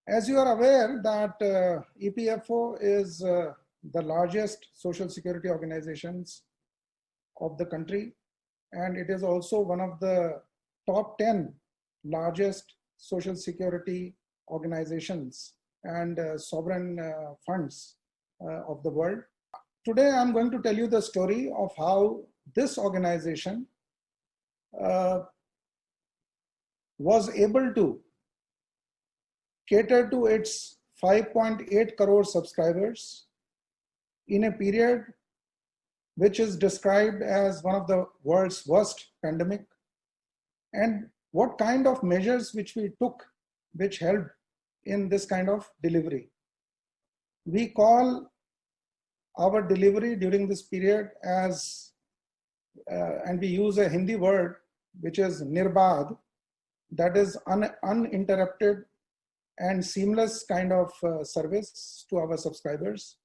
As you are aware that EPFO is the largest social security organizations of the country, and it is also one of the top 10 largest social security organizations and sovereign funds of the world. Today, I'm going to tell you the story of how this organization was able to cater to its 5.8 crore subscribers in a period which is described as one of the world's worst pandemic, and what kind of measures which we took which helped in this kind of delivery. We call our delivery during this period as, and we use a Hindi word which is Nirbad, that is uninterrupted and seamless kind of service to our subscribers.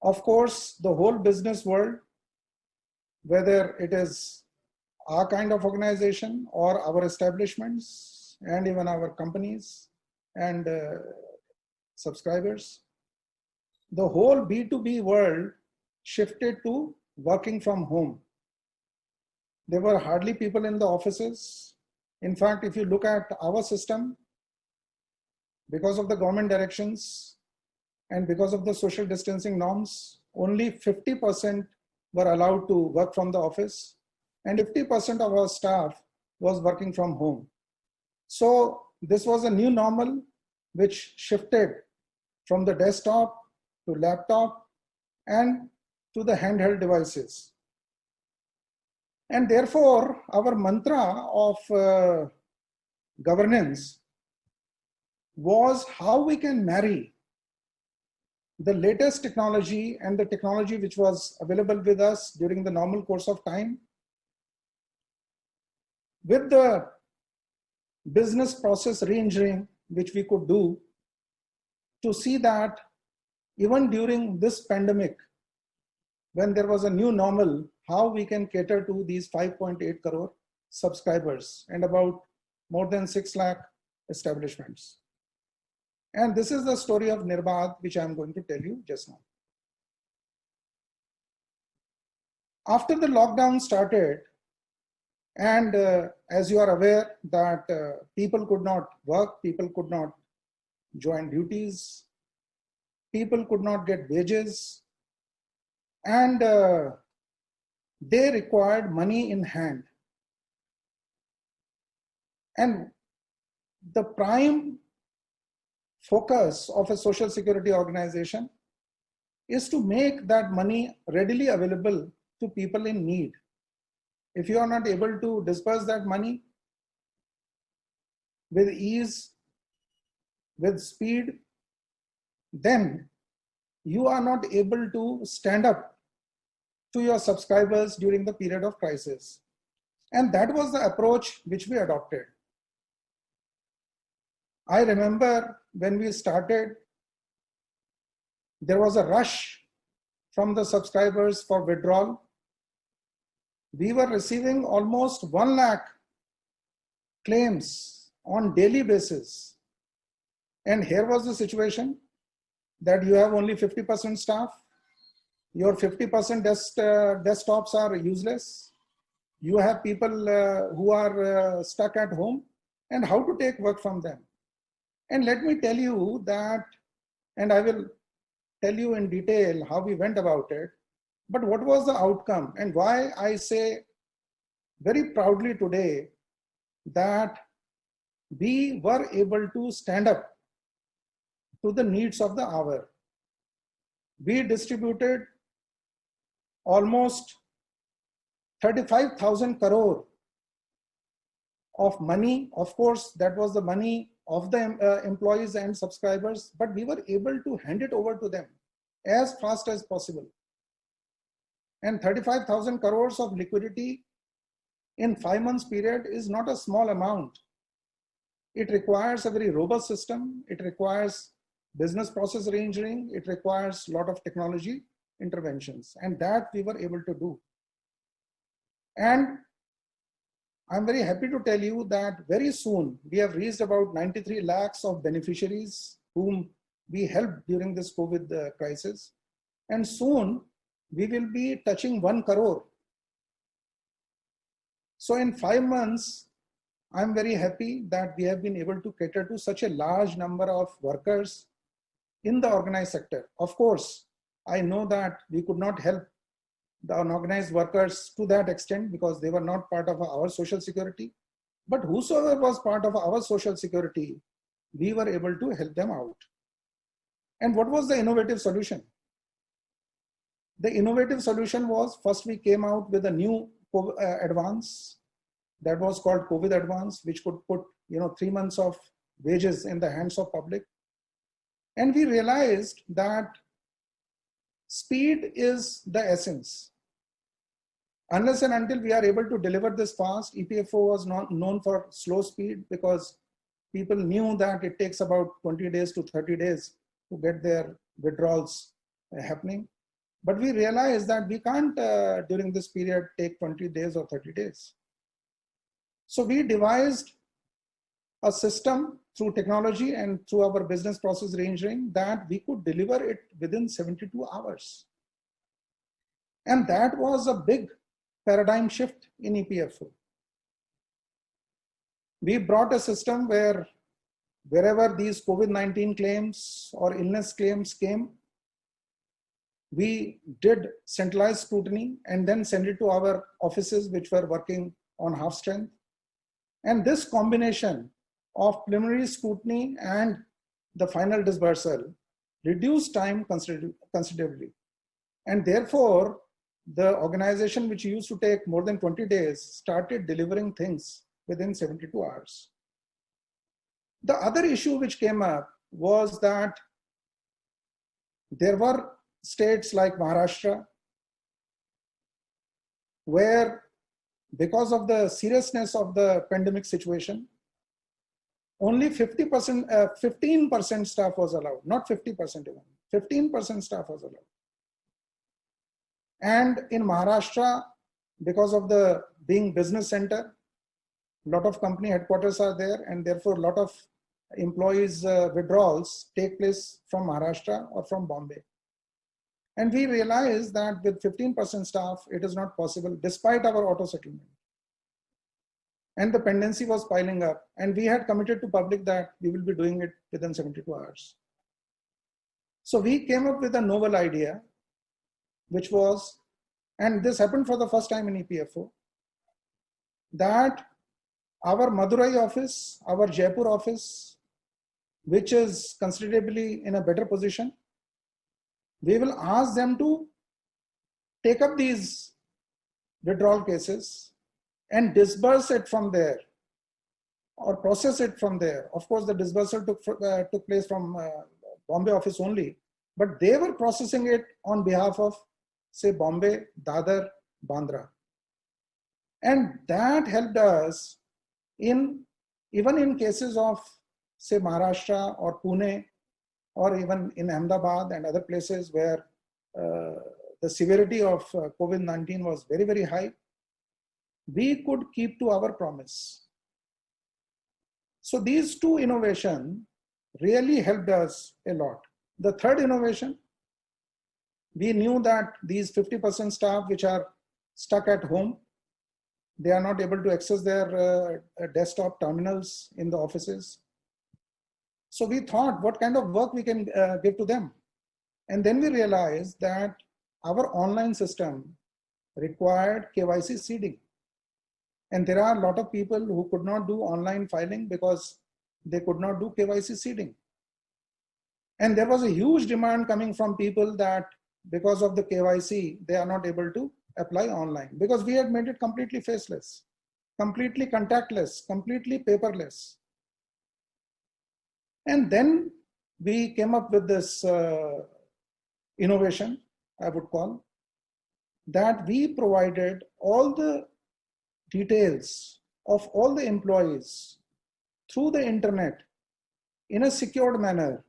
Of course, the whole business world, whether it is our kind of organization or our establishments and even our companies and subscribers, the whole B2B world shifted to working from home. There were hardly people in the offices. In fact, if you look at our system, because of the government directions and because of the social distancing norms, only 50% were allowed to work from the office, and 50% of our staff was working from home. So this was a new normal which shifted from the desktop to laptop and to the handheld devices. And therefore, our mantra of governance was how we can marry the latest technology and the technology which was available with us during the normal course of time with the business process re-engineering which we could do to see that even during this pandemic, when there was a new normal, how we can cater to these 5.8 crore subscribers and about more than 6 lakh establishments. And this is the story of Nirbad, which I'm going to tell you just now. After the lockdown started, and as you are aware that people could not work, people could not join duties, people could not get wages, and they required money in hand. And the prime focus of a social security organization is to make that money readily available to people in need. If you are not able to disperse that money with ease, with speed, then you are not able to stand up to your subscribers during the period of crisis. And that was the approach which we adopted. I remember when we started, there was a rush from the subscribers for withdrawal. We were receiving almost 1 lakh claims on daily basis. And here was the situation that you have only 50% staff, your 50% desktops are useless, you have people who are stuck at home, and how to take work from them. And let me tell you that, and I will tell you in detail how we went about it, but what was the outcome and why I say very proudly today that we were able to stand up to the needs of the hour. We distributed almost 35,000 crore of money. Of course, that was the money of the employees and subscribers, but we were able to hand it over to them as fast as possible. And 35,000 crores of liquidity in 5 months period is not a small amount. It requires a very robust system. It requires business process re-engineering. It requires a lot of technology interventions, and that we were able to do. And I'm very happy to tell you that very soon we have reached about 93 lakhs of beneficiaries whom we helped during this COVID crisis. And soon we will be touching 1 crore. So in 5 months, I'm very happy that we have been able to cater to such a large number of workers in the organized sector. Of course, I know that we could not help the unorganized workers to that extent because they were not part of our social security. But whosoever was part of our social security, we were able to help them out. And what was the innovative solution? The innovative solution was, first we came out with a new advance that was called COVID advance, which could put 3 months of wages in the hands of public. And we realized that speed is the essence. Unless and until we are able to deliver this fast, EPFO was not known for slow speed because people knew that it takes about 20 days to 30 days to get their withdrawals happening. But we realized that we can't, during this period, take 20 days or 30 days. So we devised a system through technology and through our business process reengineering that we could deliver it within 72 hours. And that was a big paradigm shift in EPFO. We brought a system where wherever these COVID-19 claims or illness claims came, we did centralized scrutiny and then send it to our offices which were working on half strength. And this combination of preliminary scrutiny and the final dispersal reduced time considerably. And therefore, the organization which used to take more than 20 days started delivering things within 72 hours. The other issue which came up was that there were states like Maharashtra where, because of the seriousness of the pandemic situation, only 15% staff was allowed, not 50% even, 15% staff was allowed. And in Maharashtra, because of the being business center, a lot of company headquarters are there, and therefore a lot of employees withdrawals take place from Maharashtra or from Bombay. And we realized that with 15% staff, it is not possible despite our auto settlement. And the pendency was piling up, and we had committed to public that we will be doing it within 72 hours. So we came up with a novel idea, which was, and this happened for the first time in EPFO, that our Madurai office, our Jaipur office, which is considerably in a better position, we will ask them to take up these withdrawal cases and disburse it from there or process it from there. Of course, the disbursal took place from Bombay office only, but they were processing it on behalf of, say, Bombay, Dadar, Bandra. And that helped us even in cases of, say, Maharashtra or Pune, or even in Ahmedabad and other places where the severity of COVID-19 was very, very high, we could keep to our promise. So these two innovations really helped us a lot. The third innovation, we knew that these 50% staff which are stuck at home, they are not able to access their desktop terminals in the offices. So we thought, what kind of work we can give to them? And then we realized that our online system required KYC seeding. And there are a lot of people who could not do online filing because they could not do KYC seeding. And there was a huge demand coming from people that because of the KYC, they are not able to apply online because we had made it completely faceless, completely contactless, completely paperless. And then we came up with this innovation, I would call, that we provided all the details of all the employees through the internet in a secured manner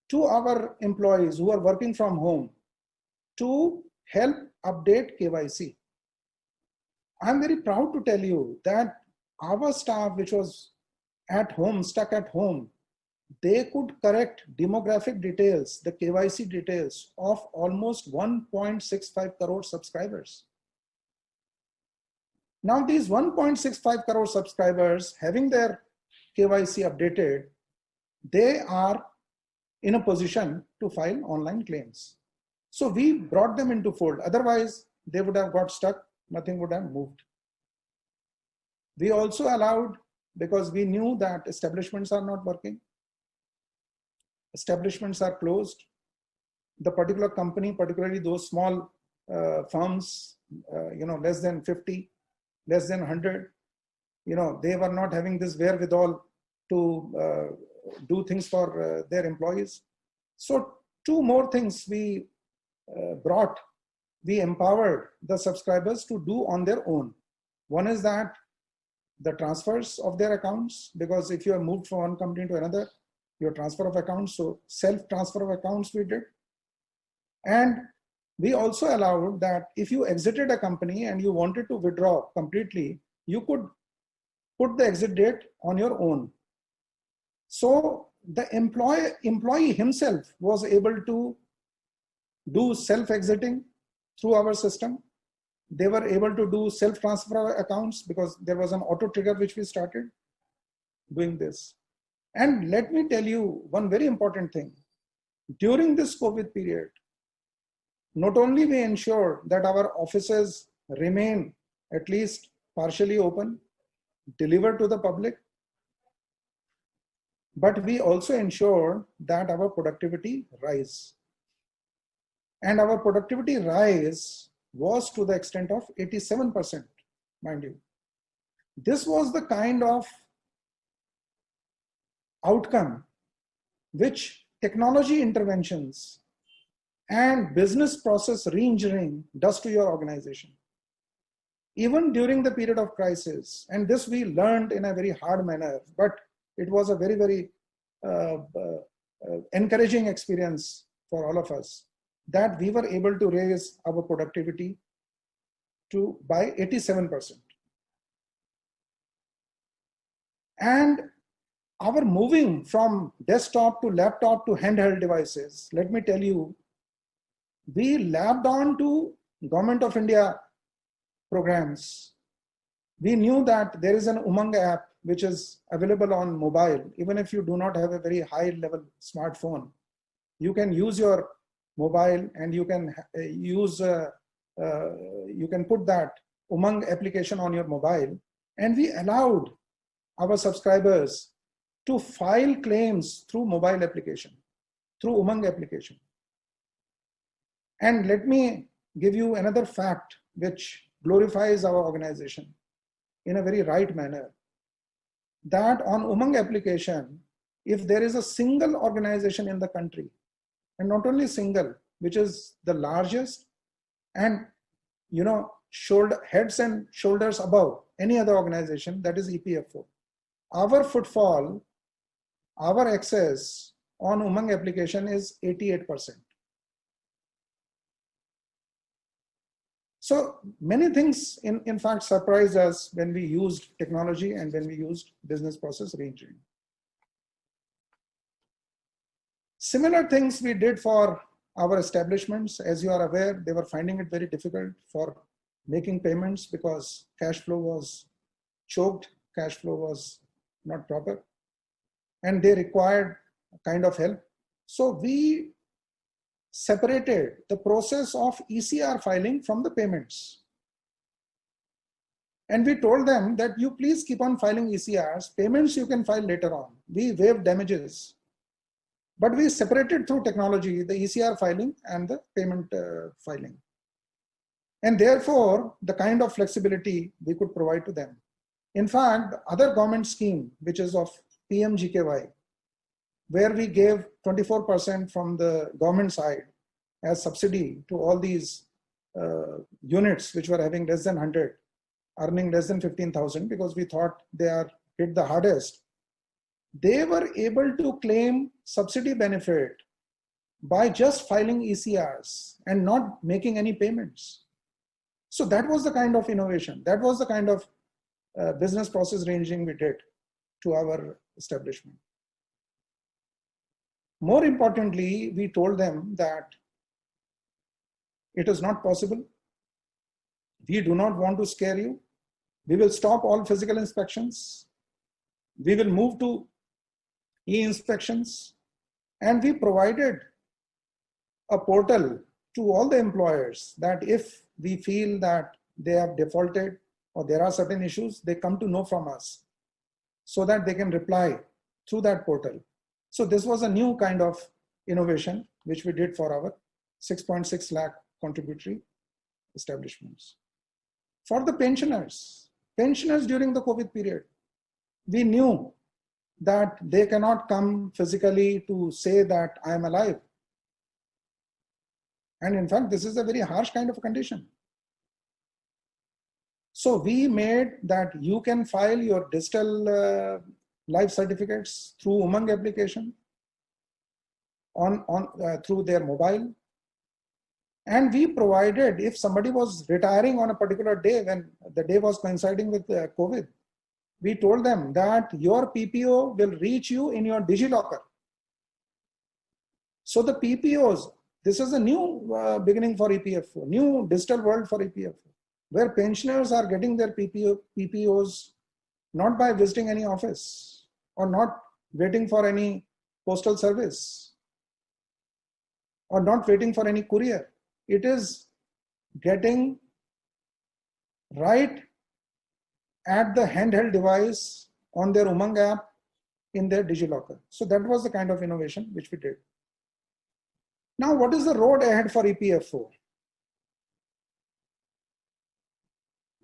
to our employees who are working from home to help update KYC. I'm very proud to tell you that our staff, which was at home, stuck at home, they could correct demographic details, the KYC details of almost 1.65 crore subscribers. Now these 1.65 crore subscribers having their KYC updated, they are in a position to file online claims. So we brought them into fold. Otherwise, they would have got stuck, nothing would have moved. We also allowed, because we knew that establishments are not working, establishments are closed, the particular company, particularly those small firms, less than 50, less than 100, they were not having this wherewithal to do things for their employees. So two more things we brought. We empowered the subscribers to do on their own. One is that the transfers of their accounts, because if you have moved from one company to another, your transfer of accounts, so self-transfer of accounts we did. And we also allowed that if you exited a company and you wanted to withdraw completely, you could put the exit date on your own. So the employee himself was able to do self-exiting through our system. They were able to do self-transfer accounts because there was an auto trigger which we started doing this. And let me tell you one very important thing. During this COVID period, not only we ensure that our offices remain at least partially open, deliver to the public, but we also ensure that our productivity rise. And our productivity rise was to the extent of 87%, mind you. This was the kind of outcome which technology interventions and business process re-engineering does to your organization. Even during the period of crisis, and this we learned in a very hard manner, but it was a very, very encouraging experience for all of us, that we were able to raise our productivity by 87%. And our moving from desktop to laptop to handheld devices, let me tell you, we lapped on to Government of India programs. We knew that there is an Umang app which is available on mobile. Even if you do not have a very high level smartphone, you can use your mobile and you can you can put that Umang application on your mobile. And we allowed our subscribers to file claims through mobile application, through Umang application. And let me give you another fact which glorifies our organization in a very right manner, that on Umang application, if there is a single organization in the country, and not only single, which is the largest and heads and shoulders above any other organization, that is EPFO. Our footfall, our access on Umang application is 88%. So many things in fact surprised us when we used technology and when we used business process re-engineering. Similar things we did for our establishments. As you are aware, they were finding it very difficult for making payments because cash flow was choked, cash flow was not proper, and they required a kind of help. So we separated the process of ECR filing from the payments. And we told them that you please keep on filing ECRs, payments you can file later on. We waived damages, but we separated through technology the ECR filing and the payment filing. And therefore, the kind of flexibility we could provide to them. In fact, the other government scheme, which is of PMGKY, where we gave 24% from the government side as subsidy to all these units which were having less than 100, earning less than 15,000, because we thought they are hit the hardest. They were able to claim subsidy benefit by just filing ECRs and not making any payments. So that was the kind of innovation. That was the kind of business process ranging we did to our establishment. More importantly, we told them that it is not possible. We do not want to scare you. We will stop all physical inspections. We will move to e-inspections. And we provided a portal to all the employers that if we feel that they have defaulted or there are certain issues, they come to know from us so that they can reply through that portal. So this was a new kind of innovation which we did for our 6.6 lakh contributory establishments. For the pensioners during the COVID period, we knew that they cannot come physically to say that I am alive. And in fact, this is a very harsh kind of a condition. So we made that you can file your digital life certificates through Umang application through their mobile. And we provided, if somebody was retiring on a particular day when the day was coinciding with COVID, we told them that your PPO will reach you in your DigiLocker. So the PPOs, this is a new beginning for EPFO, new digital world for EPFO, where pensioners are getting their PPOs not by visiting any office or not waiting for any postal service or not waiting for any courier. It is getting right at the handheld device on their Umang app in their DigiLocker. So that was the kind of innovation which we did. Now, what is the road ahead for EPFO?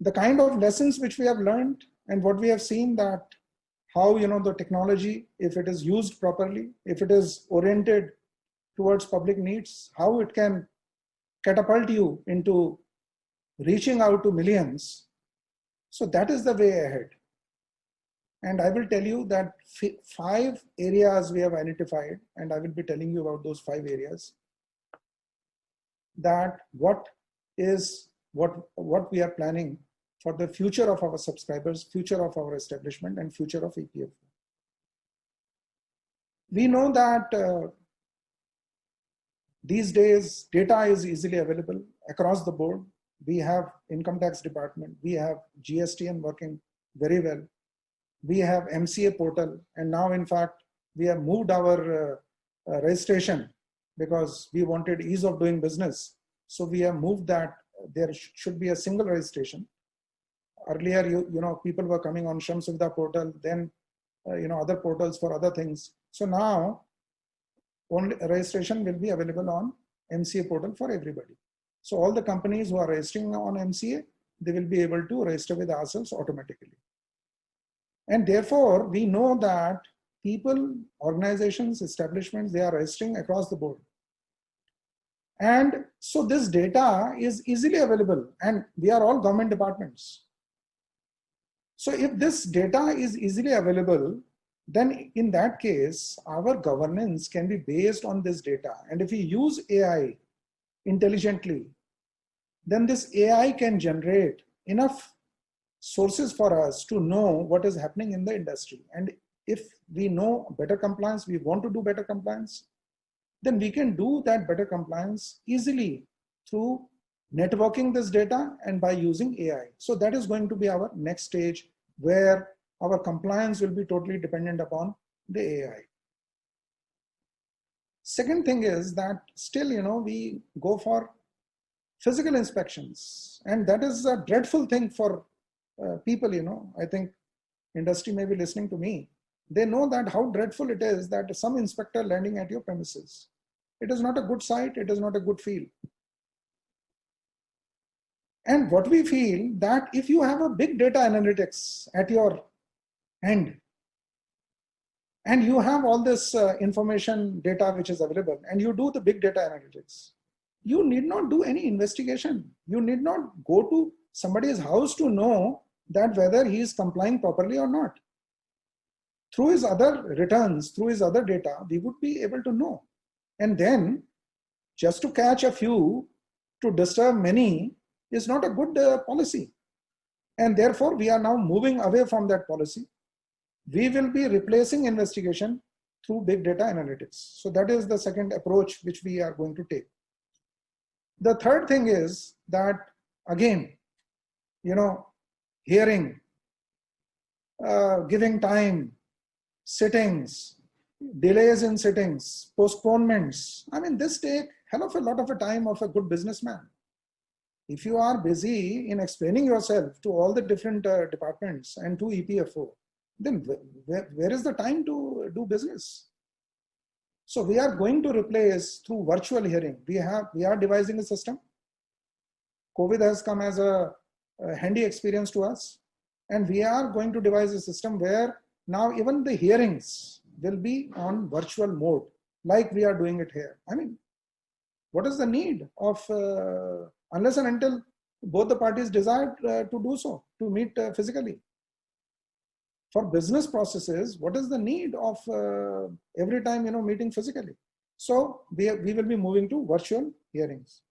The kind of lessons which we have learned and what we have seen, that how the technology, if it is used properly, if it is oriented towards public needs, how it can catapult you into reaching out to millions. So that is the way ahead. And I will tell you that 5 areas we have identified, and I will be telling you about those 5 areas, that what we are planning for the future of our subscribers, future of our establishment, and future of EPFO. We know that these days data is easily available across the board. We have income tax department, we have GSTN working very well. We have MCA portal, and now in fact, we have moved our registration because we wanted ease of doing business. So we have moved that there should be a single registration. Earlier, people were coming on Shram Suvidha portal, then other portals for other things. So now only registration will be available on MCA portal for everybody. So all the companies who are registering on MCA, they will be able to register with ourselves automatically. And therefore, we know that people, organizations, establishments, they are registering across the board. And so this data is easily available, and we are all government departments. So if this data is easily available, then in that case, our governance can be based on this data. And if we use AI intelligently, then this AI can generate enough sources for us to know what is happening in the industry. And if we know better compliance, we want to do better compliance, then we can do that better compliance easily through networking this data and by using AI. So that is going to be our next stage, where our compliance will be totally dependent upon the AI. Second thing is that still, we go for physical inspections, and that is a dreadful thing for people. I think industry may be listening to me. They know that how dreadful it is that some inspector landing at your premises. It is not a good sight, it is not a good feel. And what we feel that if you have a big data analytics at your end, and you have all this information data which is available, and you do the big data analytics, you need not do any investigation. You need not go to somebody's house to know that whether he is complying properly or not. Through his other returns, through his other data, we would be able to know. And then just to catch a few, to disturb many is not a good policy. And therefore, we are now moving away from that policy. We will be replacing investigation through big data analytics. So that is the second approach which we are going to take. The third thing is that, again, hearing, giving time, sittings, delays in sittings, postponements. I mean, this take hell of a lot of a time of a good businessman. If you are busy in explaining yourself to all the different departments and to EPFO, then where is the time to do business? So we are going to replace through virtual hearing. We are devising a system. COVID has come as a handy experience to us. And we are going to devise a system where now even the hearings will be on virtual mode, like we are doing it here. I mean, what is the need of, unless and until both the parties desire to do so, to meet physically? For business processes, what is the need of every time, meeting physically? So we will be moving to virtual hearings.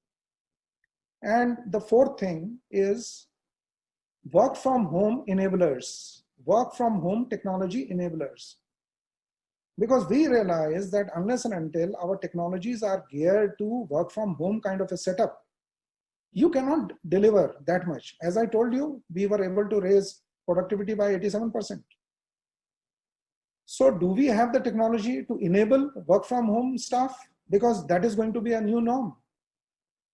And the fourth thing is work from home enablers, work from home technology enablers. Because we realize that unless and until our technologies are geared to work from home kind of a setup, you cannot deliver that much. As I told you, we were able to raise productivity by 87%. So do we have the technology to enable work from home staff? Because that is going to be a new norm.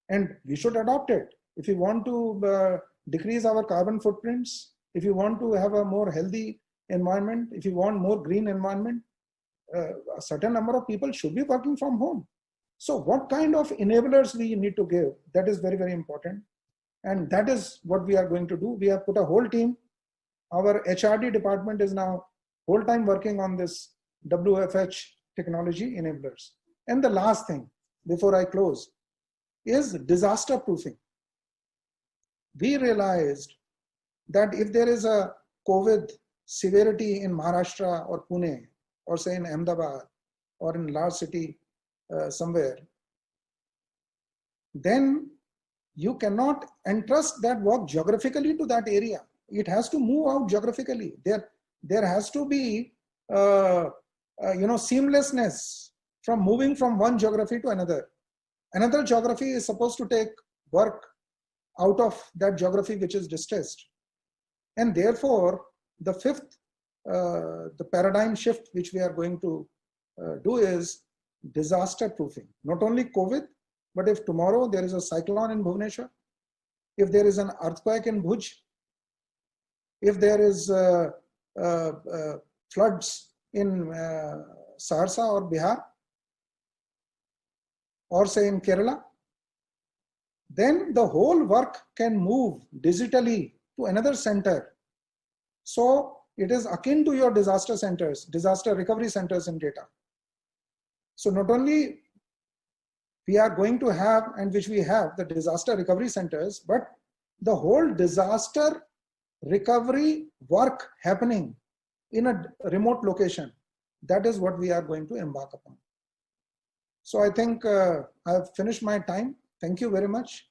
And we should adopt it. If we want to decrease our carbon footprints, if you want to have a more healthy environment, if you want more green environment, a certain number of people should be working from home. So what kind of enablers we need to give, that is very, very important. And that is what we are going to do. We have put a whole team. Our HRD department is now whole time working on this WFH technology enablers. And the last thing before I close is disaster proofing. We realized that if there is a COVID severity in Maharashtra or Pune, or say in Ahmedabad, or in large city somewhere, then you cannot entrust that work geographically to that area. It has to move out geographically. There has to be seamlessness from moving from one geography to another. Another geography is supposed to take work out of that geography which is distressed. And therefore, the fifth, the paradigm shift which we are going to do is disaster proofing. Not only COVID, but if tomorrow there is a cyclone in Bhubaneswar, if there is an earthquake in Bhuj, if there is floods in Saharsa or Bihar, or say in Kerala, then the whole work can move digitally to another center. So it is akin to your disaster centers, disaster recovery centers in data. So not only we are going to have, and which we have, the disaster recovery centers, but the whole disaster recovery work happening in a remote location. That is what we are going to embark upon. So I think I have finished my time. Thank you very much.